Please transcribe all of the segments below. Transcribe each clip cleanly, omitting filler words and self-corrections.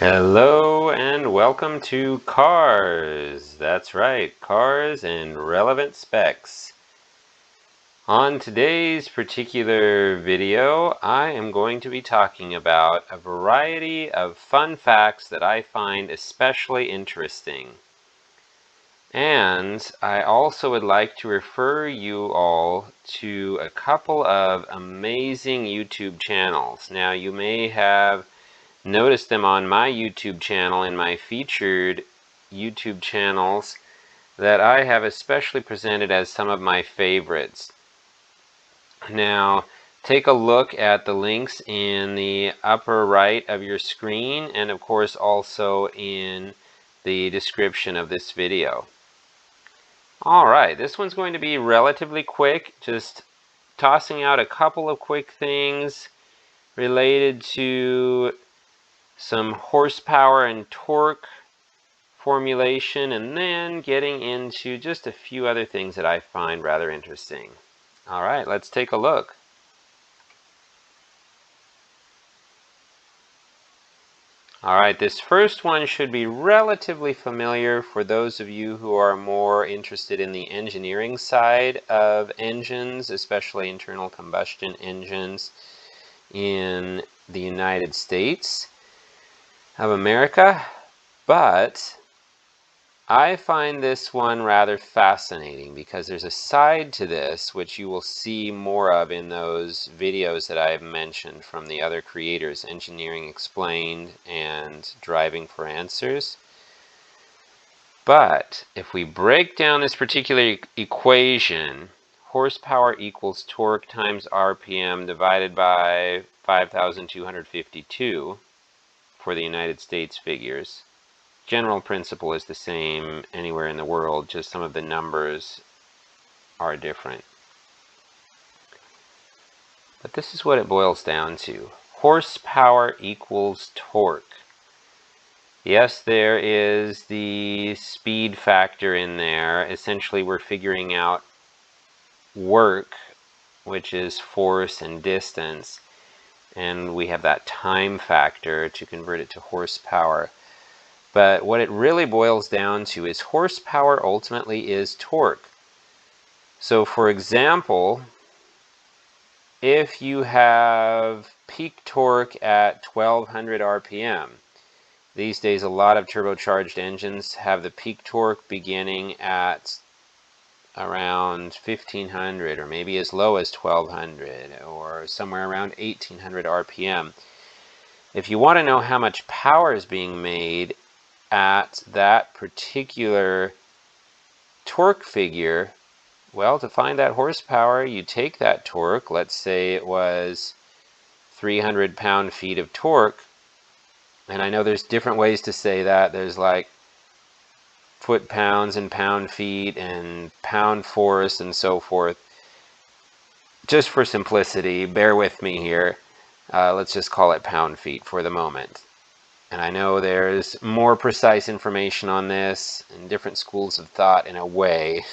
Hello and welcome to C.A.R.S. That's right, C.A.R.S. and relevant specs. On today's particular video, I am going to be talking about a variety of fun facts that I find especially interesting. And I also would like to refer you all to a couple of amazing YouTube channels. Now, you may have notice them on my YouTube channel, in my featured YouTube channels, that I have especially presented as some of my favorites. Now, take a look at the links in the upper right of your screen, and of course also in the description of this video. Alright, this one's going to be relatively quick, just tossing out a couple of quick things related to some horsepower and torque formulation, and then getting into just a few other things that I find rather interesting. All right, let's take a look. All right, this first one should be relatively familiar for those of you who are more interested in the engineering side of engines, especially internal combustion engines in the United States of America. But I find this one rather fascinating because there's a side to this which you will see more of in those videos that I've mentioned from the other creators, Engineering Explained and Driving for Answers. But if we break down this particular equation, horsepower equals torque times RPM divided by 5,252 for the United States figures. General principle is the same anywhere in the world, just some of the numbers are different. But this is what it boils down to. Horsepower equals torque. Yes, there is the speed factor in there. Essentially, we're figuring out work, which is force and distance, and we have that time factor to convert it to horsepower. But what it really boils down to is horsepower ultimately is torque. So for example, if you have peak torque at 1200 RPM, these days a lot of turbocharged engines have the peak torque beginning at around 1500 or maybe as low as 1200 or somewhere around 1800 RPM. If you want to know how much power is being made at that particular torque figure, well, to find that horsepower, you take that torque. Let's say it was 300 pound-feet of torque, and I know there's different ways to say that. There's like foot-pounds and pound-feet and pound-force and so forth. Just for simplicity, bear with me here. Let's just call it pound-feet for the moment. And I know there's more precise information on this and different schools of thought in a way.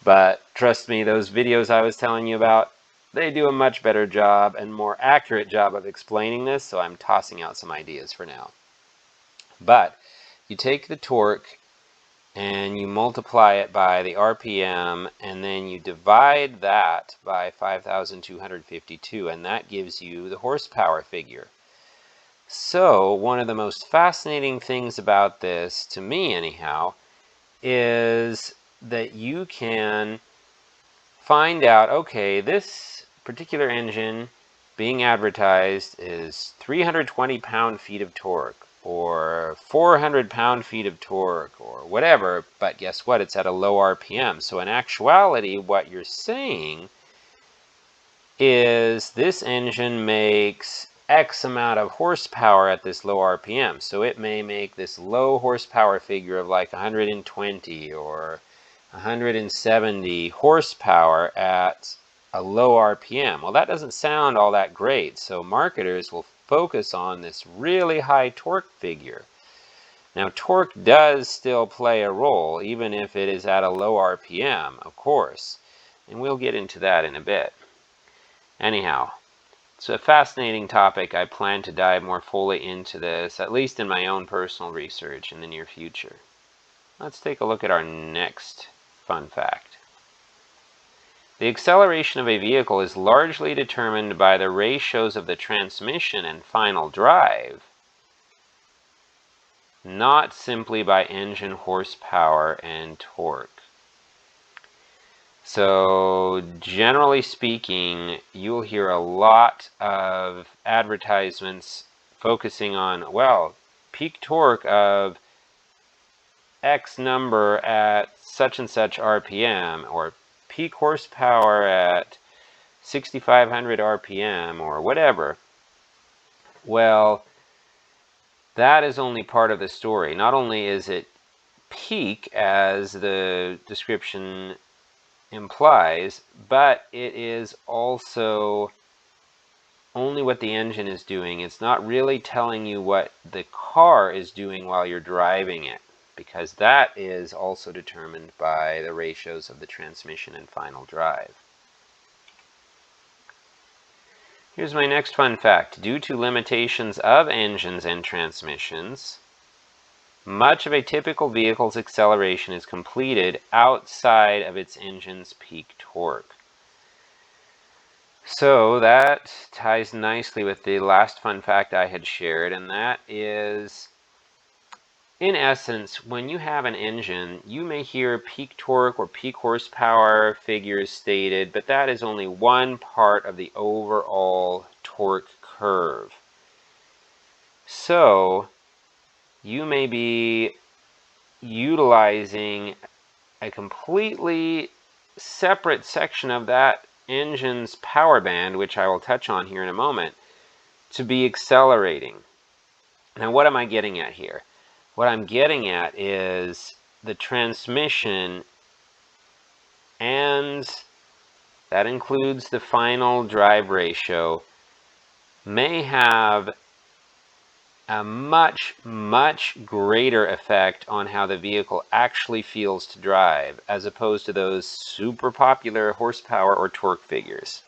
But trust me, those videos I was telling you about, they do a much better job and more accurate job of explaining this, so I'm tossing out some ideas for now. But you take the torque and you multiply it by the RPM, and then you divide that by 5,252, and that gives you the horsepower figure. So one of the most fascinating things about this, to me anyhow, is that you can find out, okay, this particular engine being advertised is 320 pound-feet of torque or 400 pound-feet of torque or whatever, but guess what? It's at a low RPM. So in actuality, what you're saying is this engine makes X amount of horsepower at this low RPM. So it may make this low horsepower figure of like 120 or 170 horsepower at a low RPM. Well, that doesn't sound all that great, so marketers will focus on this really high torque figure. Now, torque does still play a role, even if it is at a low RPM, of course, and we'll get into that in a bit. Anyhow, It's a fascinating topic. I plan to dive more fully into this, at least in my own personal research in the near future. Let's take a look at our next fun fact. The acceleration of a vehicle is largely determined by the ratios of the transmission and final drive, not simply by engine horsepower and torque. So generally speaking, you'll hear a lot of advertisements focusing on, well, peak torque of X number at such and such RPM, or peak horsepower at 6,500 RPM, or whatever. Well, that is only part of the story. Not only is it peak, as the description implies, but it is also only what the engine is doing. It's not really telling you what the car is doing while you're driving it, because that is also determined by the ratios of the transmission and final drive. Here's my next fun fact. Due to limitations of engines and transmissions, much of a typical vehicle's acceleration is completed outside of its engine's peak torque. So that ties nicely with the last fun fact I had shared, and that is, in essence, when you have an engine, you may hear peak torque or peak horsepower figures stated, but that is only one part of the overall torque curve. So you may be utilizing a completely separate section of that engine's power band, which I will touch on here in a moment, to be accelerating. Now, what am I getting at here? What I'm getting at is the transmission, and that includes the final drive ratio, may have a much, much greater effect on how the vehicle actually feels to drive, as opposed to those super popular horsepower or torque figures.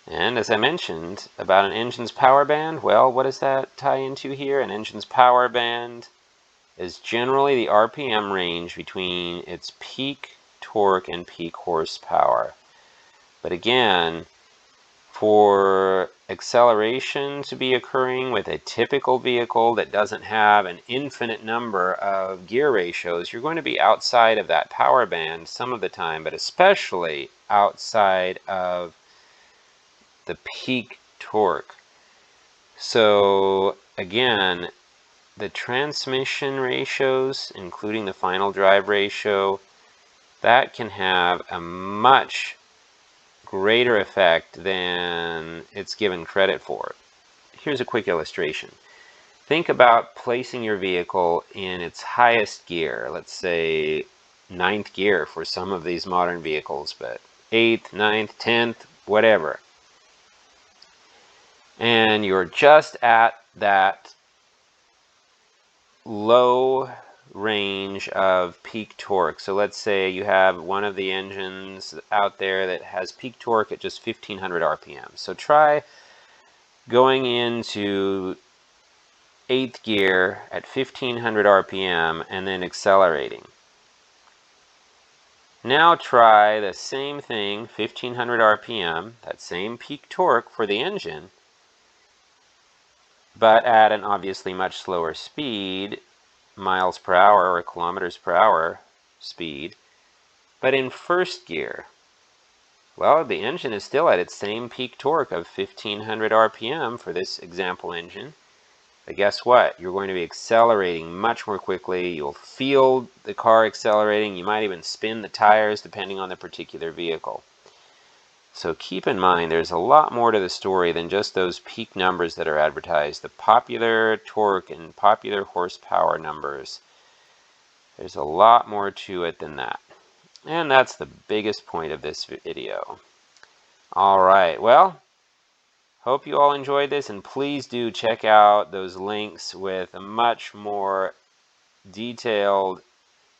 And as I mentioned about an engine's power band, well, what does that tie into here? An engine's power band is generally the RPM range between its peak torque and peak horsepower. But again, for acceleration to be occurring with a typical vehicle that doesn't have an infinite number of gear ratios, you're going to be outside of that power band some of the time, but especially outside of the peak torque. So again, the transmission ratios, including the final drive ratio, that can have a much greater effect than it's given credit for. Here's a quick illustration. Think about placing your vehicle in its highest gear, let's say 9th gear for some of these modern vehicles, but 8th, 9th, 10th, whatever. And you're just at that low range of peak torque. So let's say you have one of the engines out there that has peak torque at just 1500 RPM. So try going into 8th gear at 1500 RPM and then accelerating. Now try the same thing, 1500 RPM, that same peak torque for the engine, but at an obviously much slower speed, miles per hour or kilometers per hour speed, but in 1st gear. Well, the engine is still at its same peak torque of 1500 RPM for this example engine. But guess what? You're going to be accelerating much more quickly. You'll feel the car accelerating. You might even spin the tires depending on the particular vehicle. So keep in mind, there's a lot more to the story than just those peak numbers that are advertised. The popular torque and popular horsepower numbers. There's a lot more to it than that. And that's the biggest point of this video. All right, well, hope you all enjoyed this, and please do check out those links with a much more detailed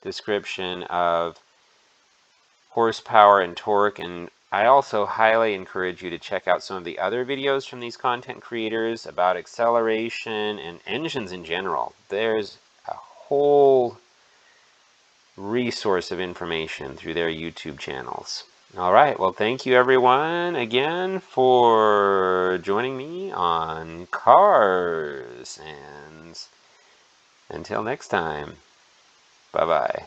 description of horsepower and torque and I also highly encourage you to check out some of the other videos from these content creators about acceleration and engines in general. There's a whole resource of information through their YouTube channels. All right, well, thank you everyone again for joining me on C.A.R.S. And until next time, bye-bye.